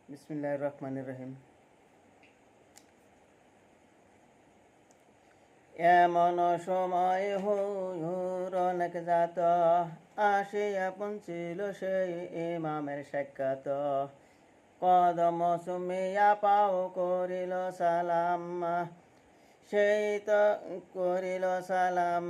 বিসমিল্লাহির রহমানির রহিম। এমন সময় হুর অনেক জাত, আসিয়া পৌঁছিল সেই ইমামের সাক্ষাৎ। কদম সুমিয়া পাও করিল সালাম, সেই তো করিল সালাম।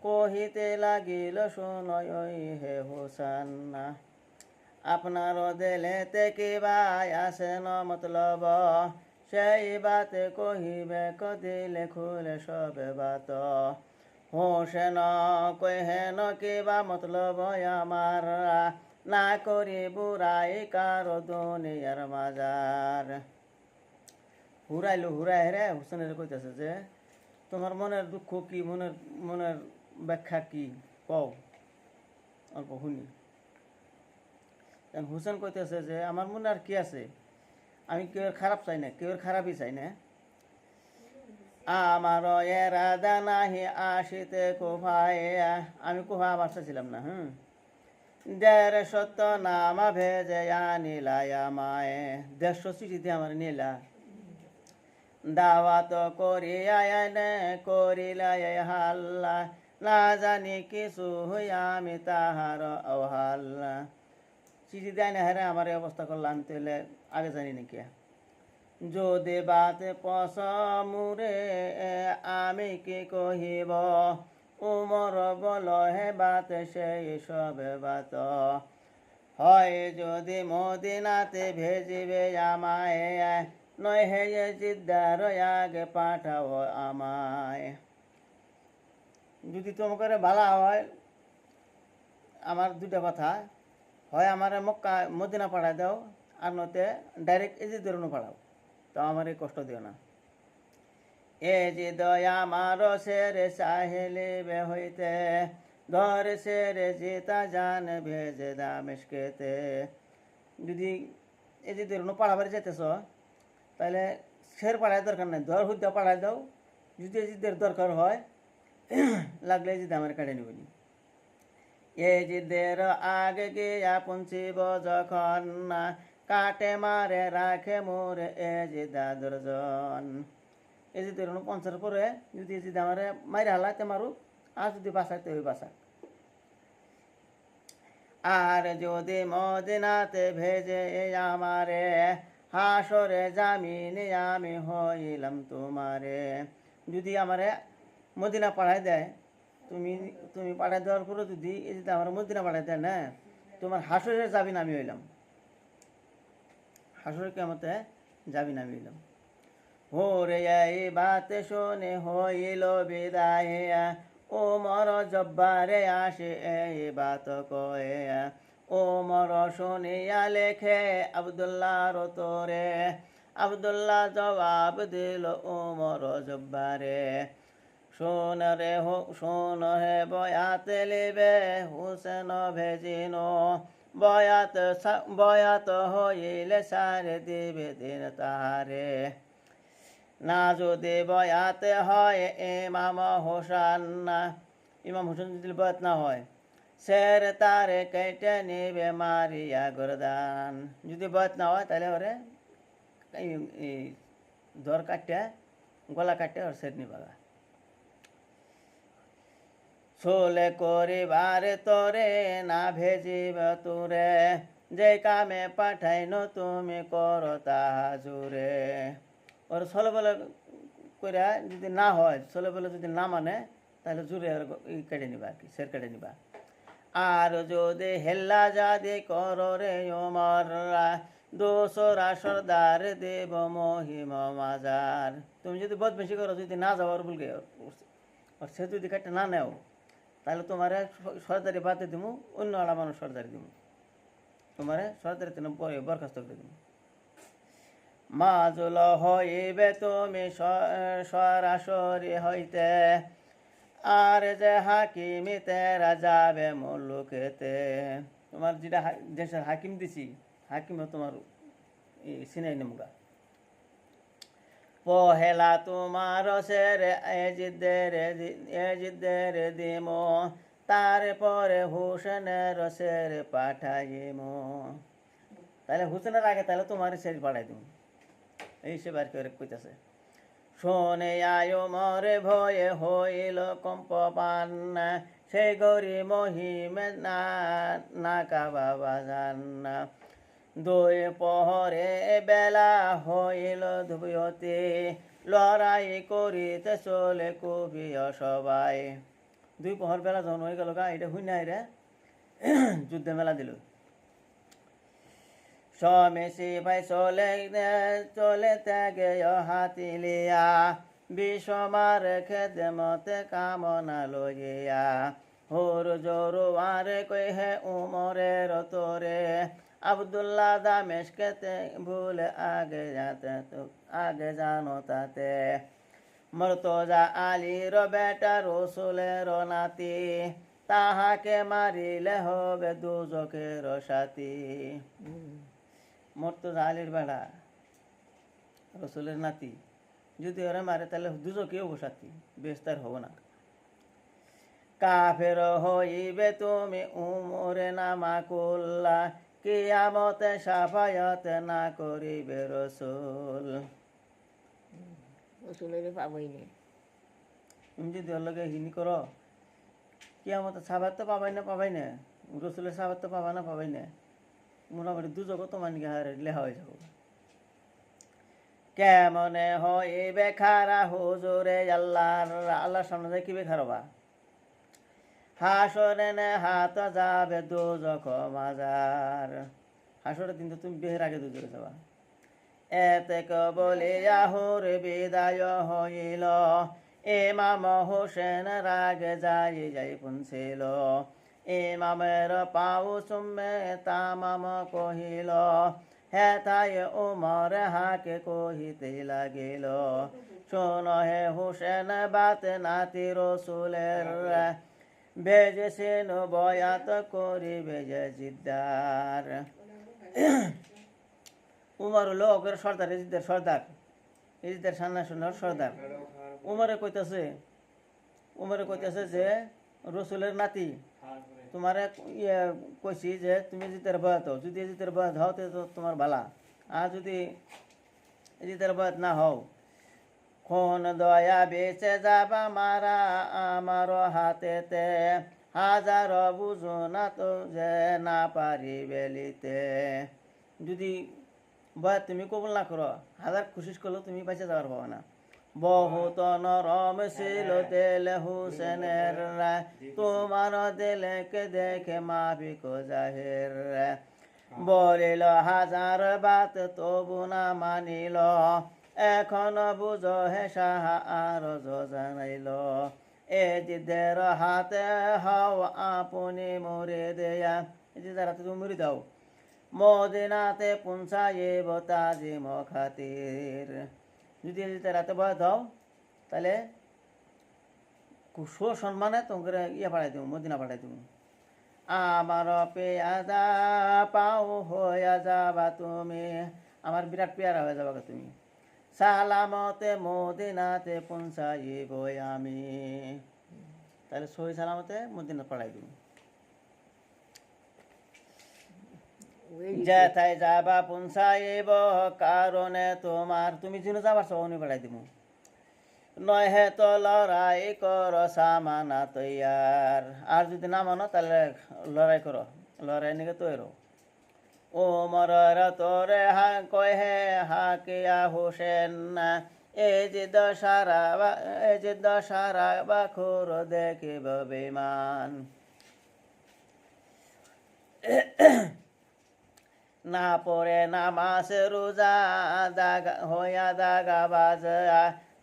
কহিতে লাগিল শুনয় হে হুসান, আপনার দিলেতে কিবা আসে ন মতলব, সেই বাত কহিবে কদিলে খুলে সবে বাত। হোসেন কহেন কিবা মতলব আমার, না করি বুড়াই কারো দুনিয়ার মাজার। হুরাইলো হুরাই রে হোসেনের কইতেছে যে তোমার মনের দুঃখ কি, মনের মনের ব্যাখ্যা কি কও, অল্প শুনি। হোসেন কইতেছে যে আমার মনে আর কি আছে, আমি কেউ খারাপ চাই না, কেউ খারাপই চাই না। আমার এরাদা নাহি আসিতে কোভায়, আমি কোভা আবার চাইছিলাম না। দের সত্য নামা ভেজে আনিলাই আমায়, 150 চিঠি দিয়ে আমার নিলা। দাওয়াত করিয়া এনে করিলাই হাল্লা, না জানি কিছু হই আমি তাহার অহাল্লা। চিঠি দেয় না হ্যাঁ আমার এই অবস্থা করলাম, তাহলে আগে জানি নাকি। যদি বাত পসমুরে আমি কি কহিব, উমর বল হে বাত সেই সবে বাত। হয় যদি মদিনাতে ভেজিবে আমায়, নয় হে জিদ্দার আগে পাঠাও আমায়। যদি তোমাকে ভালো হয়, আমার দুটা কথা, হয় আমার মক্কা মদিনা পাঠাই দাও, আর নয়তো ডাইরেক্ট এজিদের পাঠাও, তো আমার এই কষ্ট দিও না। এ যে দয়া মারো সেরে সাহেলিবে হইতে, ধর সেরে জিতা জান ভেজে দামেশকেতে। যদি এজিদের পাড়াবাড়ি যেতেছ, তাহলে সের পাড়ায় দরকার নাই, ধর হুদ্দা পাড়ায় দাও। যদি এজিদের দরকার হয়, লাগলে এজিদ আমার কাটে নিবনি। এজিদের আগে গিয়া পৌঁছিব যখন, কাটে মারে রাখে মোরে এজিদা দর্জন। এজিদের 50 পরে যদি এজিদ আমারে মাইরে হালাইতে মারুক, আর যদি বাঁচাইতে হই বাঁচাক। আর যদি মদিনাতে ভেজে আমারে, হাসরে জামিনে আমি হইলাম তোমারে। যদি আমারে মদিনা পাঠাই দেয়, তুমি তুমি পাঠাই দেওয়ার পরে যদি এই যদি আমার মদিনা পাঠাই দেয় না, তোমার হাসরের জামিন আমি হইলাম, হাসরের কেমতে জামিন আমি হইলাম। হোরে এই বাত শোনে হইল বিদায়, ও মর জব্বারে আসে এই বাত কয়ে। ও মর শুনিয়া লেখে আবদুল্লাহর তোরে, আবদুল্লাহ জবাব দিল ও মর জব্বারে। শোন রে শোন হে বয়াতে লিবে হুসেন ভেজিন, বয়াত হইলে সারে দিবে দিন তাহারে। না যদি বয়াতে হয় ইমাম হোসেন, ইমাম হোসেন যদি বয়াত না হয়, সের তারে কেটে নিবে মারিয়া গরদান। যদি বয়াত না হয় তাহলে ওরে ধর কাটে, গলা কাটে ওর সের নিবাগা। সোলে করিবারে তোরে না ভেজিব তোরে, যে কামে পাঠাইন তুমি করো তাহা জুরে। ওর ছোলে বলে করে যদি না হয়, ছোলে বলে যদি না মানে, তাহলে জুড়ে কেটে নিবা আর কি, সের কেটে নিবা। আর যদি হেল্লা যাদি করো রে ওমর, দোসরা সর্দার দেব মহিম মাজার। তুমি যদি বদমেশি করো, যদি না যাওয়ার বলকে আর সে যদি কেটে না নেও, তাহলে তোমার সরদারি বাদে দিব, অন্য আড়া মানুষ সরদারি দিব, তোমার সরদারি তেন বরখাস্ত করে দিব। মাজুল হইবে তুমি সরাসরি হইতে, আর যে হাকিমিতে যাবে মুলুকেতে। তোমার যেটা দেশের হাকিম দিছি, হাকিমও তোমার সিনাই নেমগা। পহেলা তোমার সের এজিদের দিম, তারপরে হুসেনের সের পাঠাইম। তাহলে হুসেনের আগে তাহলে তোমার শেষ বাড়াই দিব, এই সে বার করে কইতেছে। শোনে আয় মরে ভয়ে হইল কম্পমান, সে গরি মহিমে না কাবা বাজান। দুই পহরে বেলা হইল ধুয়তে, লড়াই করিতে চলে কবিয় সবাই। দুই পহর বেলা যখন হয়ে গেল গা, এটা হুই নাই রে যুদ্ধে মেলা দিল। সমেশি ভাই চলে ত্যাগে হাতিলিয়া, বিষমার খেদে মতে কামনা লইয়া। হোর জোরুয়ার কহে উমরের তোরে, আবদুল্লাহ দামেশকে ভুলে আগে জানো তাতে। মর্তজা আলীর বেটা রসুলের নাতি, তাহাকে মারিলে হবে দুজকের সাথী। মর্তজা আলীর বেটা রসুলের নাতি, যদি ওরা মারে তাহলে দুজকে হবো সাথী, বেস্তার হবো না। কাফের হইবে তুমি উমরে নামা কুল্লা, কিয়ামতে সাফায়াত না করিবে রসুল। রসুলের পাবই না। তুমি যদি ওর লগে হিনি করো, কিয়ামতে সাফায়াত তো পাবাই না, রসুলের সাফায়াত তো পাবাই না, মোটামুটি দুজক তোমার নিয়ে লেহা হয়ে যাবো। কেমনে হইবে খারা হুজুরে আল্লাহর সামনে কি বে খারবা, হাসরে নে হাত যাবে দুজক মাজার। হাসরের দিন তো তুমি বিয়ের আগে দুজকে যাবা। এতে বলিয়া হুর বিদায় হইল, ইমাম হোসেন রাগে যাই পুনছিল। ইমামের পাউ চুম্বে তামাম কহিল, হেথায় উমর হাকে কহিতে লাগিল। শোন হে হোসেন বাত নাতি রসুলের, বেজেছেন বয়াত করিবে যে জিদ্দার। উমর হলো ওগের সর্দার, এজিদের সর্দার, এজিদের সান্না সোনার সর্দার। উমরে কইতেছে যে রসুলের নাতি, তোমারে কইছি যে তুমি এজিদের বয়াত হও, যদি এজিদের বয়াত হও তো তোমার ভালা, আর যদি এজিদের বয়াত না হও, কোন দয়া বেঁচে যাবা মারা আমার হাতেতে, হাজার বুঝো না তো যে না পারি বেলিতে। যদি বয়াত তুমি কবুল না করো, হাজার কোশিশ করলেও তুমি বেঁচে যাওয়ার পাবো না। বহুত নরম ছিল দিল হুসেনের, তোমার দিলকে দেখে মাফিক জাহের। বলিল হাজার বাত তবু না মানিল, এখন বুঝো হে শাহ আর জানাইল। এ জিদের হাতে হও আপনি মরে দেয়া, এই জিদের হাতে তুমি মরে দাও, মদিনাতে পৌঁছাইব তাজিম খাতির। যদি এই জিদের হাতে বয় দাও তাহলে খুব সুসম্মানে তোমাকে পাঠাই দেবো, মদিনা পাঠাই দেবো। আমার পেয়াদা পাও হইয়া যাবা তুমি, আমার বিরাট পেয়ারা হয়ে যাবা তুমি, সালামতে মদিনাতে পৌঁছাইব আমি। তাহলে সহি সালামতে মদিনা পাঠাই দেবো। যেথায় যাবা পৌঁছাইব কারণে তোমার, তুমি যেন যাবার সহনি পাঠাই দিব। নয় হে তো লড়াই করো সামানা তৈয়ার, আর যদি না মানো তাহলে লড়াই করো, লড়াই নিকে তৈরো। ও মরার তোরে কয় হে হাকিয়া হোসেন, এই যে দশারা বাখুর দেখিব বেমান। না পড়ে নামাজ রোজা হইয়া দাগা বাজ,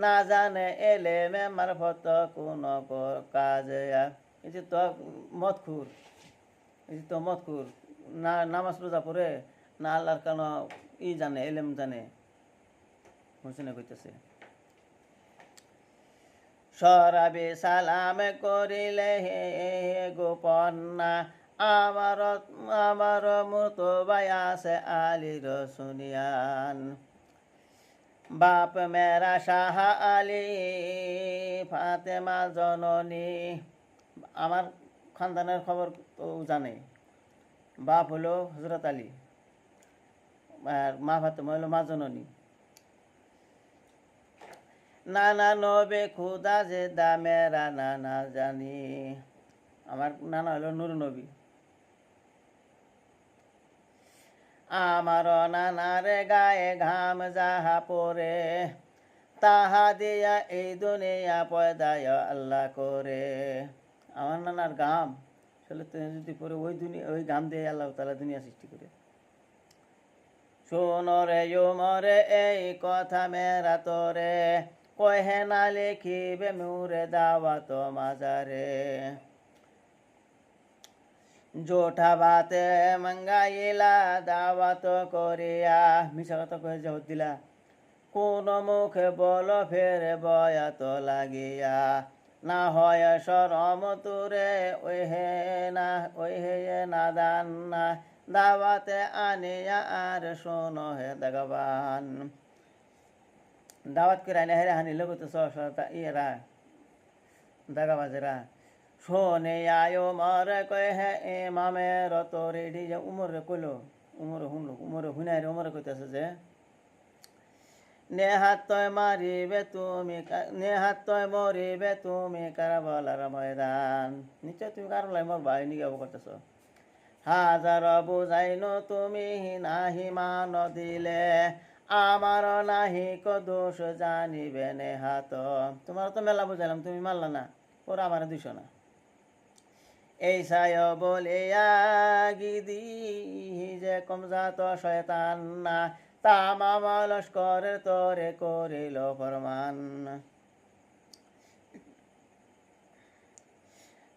না জানে এলেমে মারফত কোন কাজ। এই যে তো মদখুর, এই যে তো মদখুর, না নামাজ রোজা পড়ে, না আল্লাহর কেন জানে, এলেম জানে। হোসেনে কইতেছে সরাবে সালাম করিলে হে গোপন, আমার মতো ভাই আছে আলীর শুনিয়ান। বাপ মেরা শাহ আলী ফাতেমা জননী, আমার খানদানের খবর তো জানে। বাপ হলো হজরত আলী, আর মা ফাতেমা হলো মা জননী। নানা নবে খুদা যে দা মেরা নানা জানি, আমার নানা হলো নূর নবী। আমার নানারে গায়ে ঘাম যাহা পরে, তাহা দিয়া এই দুনিয়া পয়দায় আল্লাহ করে। আমার নানার গাম আসলে যদি পরে ওই দুনিয়া, ওই গাম দিয়ে আল্লাহ তাআলা দুনিয়া সৃষ্টি করে। শোনো রে মরে এই কথা মেরা তোরে, কহে না লিখিবে মুরে দাওয়াত মাজারে। জোঠা বাতে মঙ্গাইলা দাওয়াত করিয়া, মিশা কথা কয়ে যাও দিলা, কোন মুখে বলো ফের বয়াত লাগিয়া। না হয় সরম তুরে ওই হে নাদান না, দাওয়াতে আনিয়া আর শোনো হে দাগবান। দাওয়াত করে আনে হেরে হানি লগতে ইয়েরা দাগাবাজেরা। শোনে আয়ো মর কয়ে হে ইমামের তোরে যে উমরে কইলো, উমরে শুনলো, উমরে শুনাই রে উমরে কইতেছে যে নেহাত তয় মারিবে তুমি, নেহাত তয় মরিবে তুমি কারবালার ময়দান। নিশ্চয় তুমি কারবালায় মরবা, এই নিকে করতেছ। হাজার বুঝাইনো তুমি নাহি মান দিলে, আমার নাহি কো দোষ জানিবে নেহাত। তোমার তো মেলা বুঝাইলাম, তুমি মানলা না, ওরা আমার দুইশ না। এই সায় বলিয়া গিদি যে কমজাত শয়তান না, তামাম লস্করের তোরে করিল ফরমান।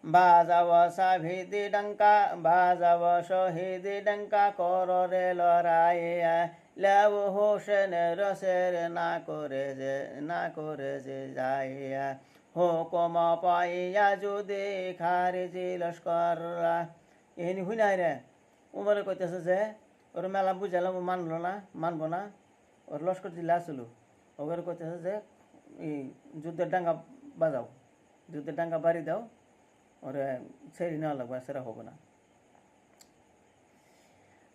বাজাব সাভিদি ডঙ্কা, বাজাব শহীদি ডঙ্কা, কররে লড়াইয়া লেব হোসেনের রসের না করে যে যাইয়া। হুকুম পাইয়া যদি খারিজি লস্কররা। এহিনি হুইনাই রে উমরে কইতেছে যে ওর মেলা বুঝালাম, ও মানবো না, ওর লস্কর দিলে আসলো। ওর কইতেছে যে এই যুদ্ধের ডাঙ্গা বাজাও, যুদ্ধের ডাঙ্গা বাড়ি দাও, ওরে ছেড়ে নেওয়া লাগবে, সেরা হবে না।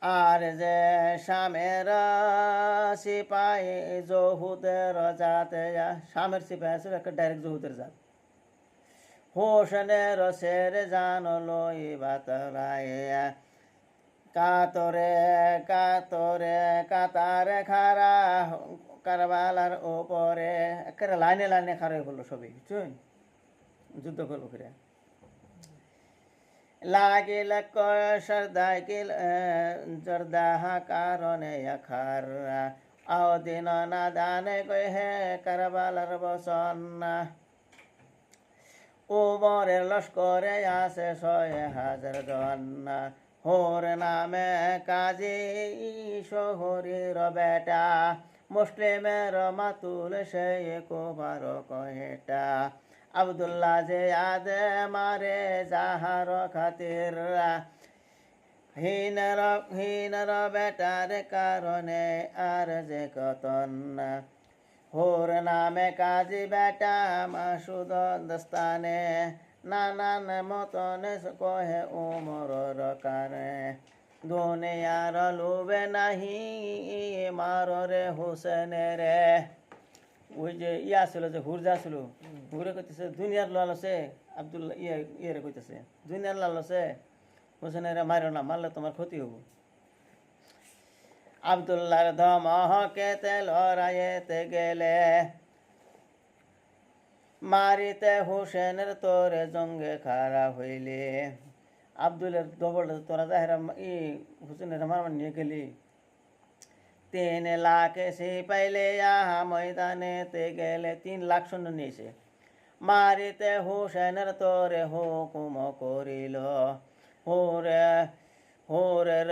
আর যে শামের সিপাহী জহুদের জাতে, শামের সিপাহী আছে একটা ডাইরেক্ট জহুদের জাত। হোসেনের সের জান লই বাতরাইয়া, কাতরে কাতারে খারা কারবালার ওপরে, একেবারে লাইনে লাইনে খারা হয়ে পড়লো সবই, বুঝছেন? যুদ্ধ করলো ফিরে লাগিল সর্দাকিল জর্দাহা কারণে খারা, আও দিন না দানে কই হে কারবালার বসন্না। উমরের লস্করে আছে ৬,০০০ জন, হোর নামে কাজী শহরের বেটা, মুসলিমের মাতুল সে কোবার কহেটা। আবদুল্লাহ যে আদে মারে যাহার খাতির, হীনর বেটার কারণে আর যে কতন। হোর নামে কাজী বেটা মাসুদ দস্তানে, নানান মতনে কহে উমরর কানে। দুনিয়ার লোভে নাহি মাররে হোসেনে রে। ওই যে ইয়া ছিল যে হুরজা ছিল, হুরে কইতেছে দুনিয়ার লালসে আব্দুল্লাহ ইয়ে কইতেছে দুনিয়ার লালসে হোসেনের মারো না, মারলে তোমার ক্ষতি হবো। আবদুল্লাহর ধমকেতে লড়াইতে গেলে, মারিতে হোসেনের তোরে জঙ্গে খাড়া হইলে। আবদুল্লার দবল তোরা যাহেরা হোসেনের মারবার নিয়ে গেলি। ৩ লাখ সিপাইলে আহা ময়দানেতে গেলে, ৩ লাখ সৈন্য নিয়েছে। মারিতে হোসেনের তোরে হুকুম করিল, হুরের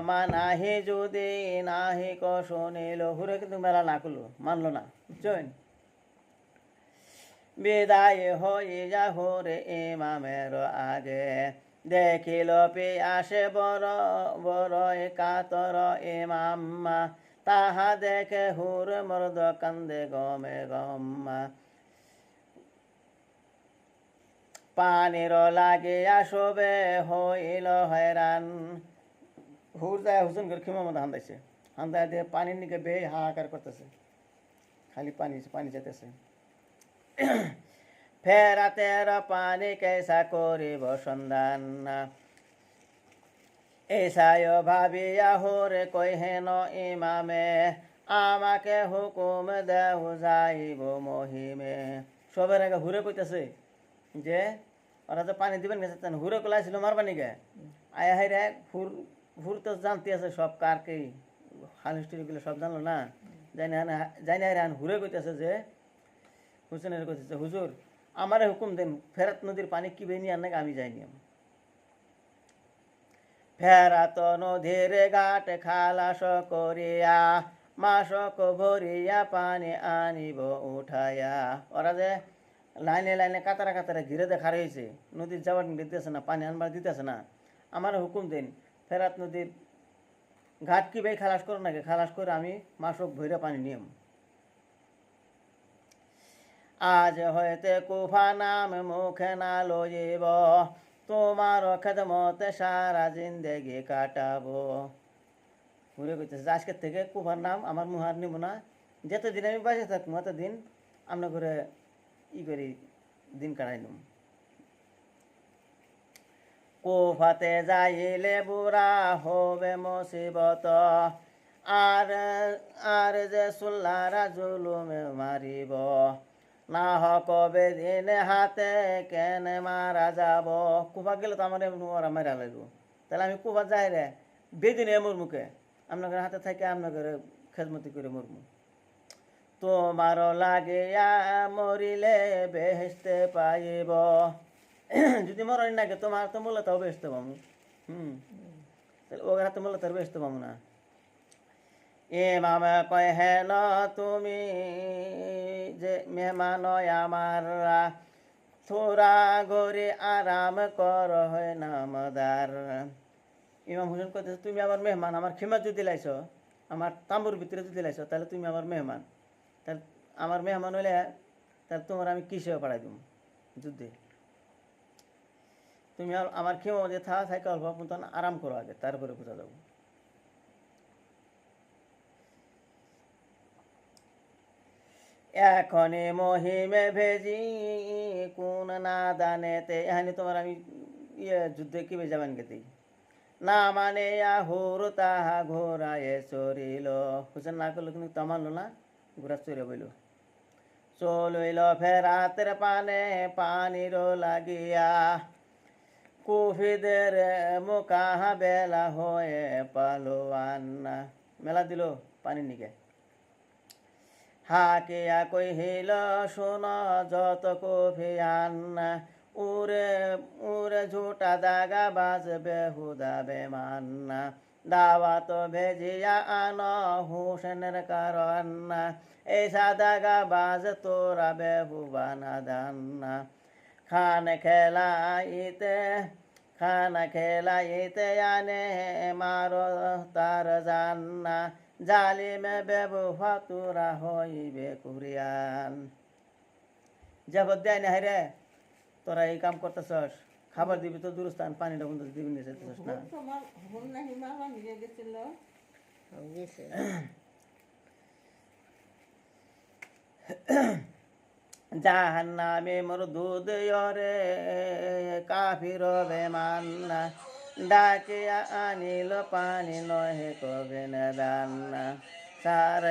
মানাহি যদি নাহি ক শুনিল। হুরে কিন্তু মেলা না করলো, মানলো না, বুঝছেন? বিদায় হইয়া হুরে ইমামের আগে, দেখিল পিয়াসে বড় কাতর ইমাম্মা। তাহা দেখে হুর মর্দ কান্দে গমে গম্মা। পানির লাগিয়া শোবে হইল হয়রান। হুর যায় হুসেন করে খিমা মতো হান্দাইছে, হান্দা দিয়ে পানির নিকে বেয়ে হাহাকার করতেছে, খালি পানি পানি যেতেছে। ফেরাতের পানি কেসা করিব সন্ধান, এসায় ভাবিয়া হোরে কহেন ইমামে, আমাকে হুকুম দেও যাইব মহিমে। সবের আগে হুরে কইতেছে যে ওরা তো পানি দিবেন গেছে, হুরে কোলাইছিল মারবানি গে আয়া হাই রে। হুর তো জানতে আছে সব কারকে হাল হিস্ট্রিগুলো সব জানলো না, জানি না হুরে কইতেছে যে হুসেনের কইতেছে, হুজুর আমারে হুকুম দেন ফেরাত নদীর পানি কি বেয়ে নিয়ে আনলে আমি যাইনি। ফেরাত নদীর ঘাট খালাস করিয়া মাসক ভরিয়া পানি আনিব উঠাইয়া। ওরা যে লাইনে লাইনে কাতারা কাতারা ঘিরে দেখা রয়েছে, নদীর যাওয়ার দিতেছে না, পানি আনবার দিতেছে না। আমার হুকুম দিন ফেরাত নদীর ঘাট কি ভাই খালাস করো নাকি, খালাস করে আমি মাসক ভৈরা পানি নিয়ম। আজ হইতে কুফা নাম মুখে না লইব, তোমার খেদমতে সারা জিন্দেগি কাটাবো। ঘুরে কইতেছে আজকের থেকে কুফার নাম আমার মুহার নিব না, যতদিন আমি বাঁচে থাকবো ততদিন আমরা করে করি দিন কাটাই নিম। কুফাতে যাইলে বুড়া হবে মুসিবত, আর আর যে সুল্লারা জুলুমে মারিব, না হকবে দিন হাতে কেনে মারা যাব। কুফা গেলে তো আমার ওরা মারা লাগবো, তাহলে আমি কুফা যাই রে বেদিনে মোর মুখে আপনাদের হাতে থাকে আপনাদের খেদমতি করে মরমু। তোমারও লাগিয়া মরিলে বেহেস্তে পাইব, যদি মরণি নাকি তোমার তো মূল্য তাও বেহেস্তে পাবো। তাহলে ওর হাতে মূল্য তার বেহেস্তে পাবো না। ইমাম কয় হেন তুমি যে মেহমান আমার, থোড়া গড়ে আরাম কর হয় নামদার। ইমাম হুসেন কইতেছে তুমি আমার মেহমান, আমার খিমা যদি লাইছ, আমার তাম্বুর ভিতরে যদি লাইছ, তাহলে তুমি আমার মেহমান। তাহলে আমার মেহমান হইলে তাহলে তোমার আমি কিসে পাঠাই দিব যুদ্ধে। তুমি আমার খিমা মধ্যে থাকে অল্প মতন আরাম করো আগে, তারপরে বোঝা যাবো। এখনে মহিমে ভেজি কোন না দানেতে, এখানে তোমার আমি যুদ্ধে কি যাবেন গেতেই না মানে হুর তাহা ঘোরায় চরিল। হুসেন না করলো কিন্তু তা মানলো না, ঘোরা চড়ে বইল। চলইল ফেরাতের পানে পানির লাগিয়া, কুফিদের মুকাহা বেলা হয়ে পালোয়ান। মেলা দিল পানির নিকে। হাকিয়া কহিল শোন যত কফিয়ান, উরে উরে ঝুটা দাগা বাজ বেহুদা বেমান, দাওয়াত ভেজিয়া আন হুসেনের কারণ, এই সাদাগা বাজ তোরা বেহুবানা দান। খানা খেলাইতে আনে মারো তার জান্না, জালিমে ব্যবহার তোরা হইবে কুরিয়ান। জবাব দেয় না রে, তোরা এই কাম করতেছস, খাবার দিবি তো দূরস্থান, পানিটা বন্ধ দিবি না চাইতেছস না। জাহান্নামে মোর দুধ রে কাফির বেমান, ডাকিয়া আনিল পানি নহে কবে না দান। সার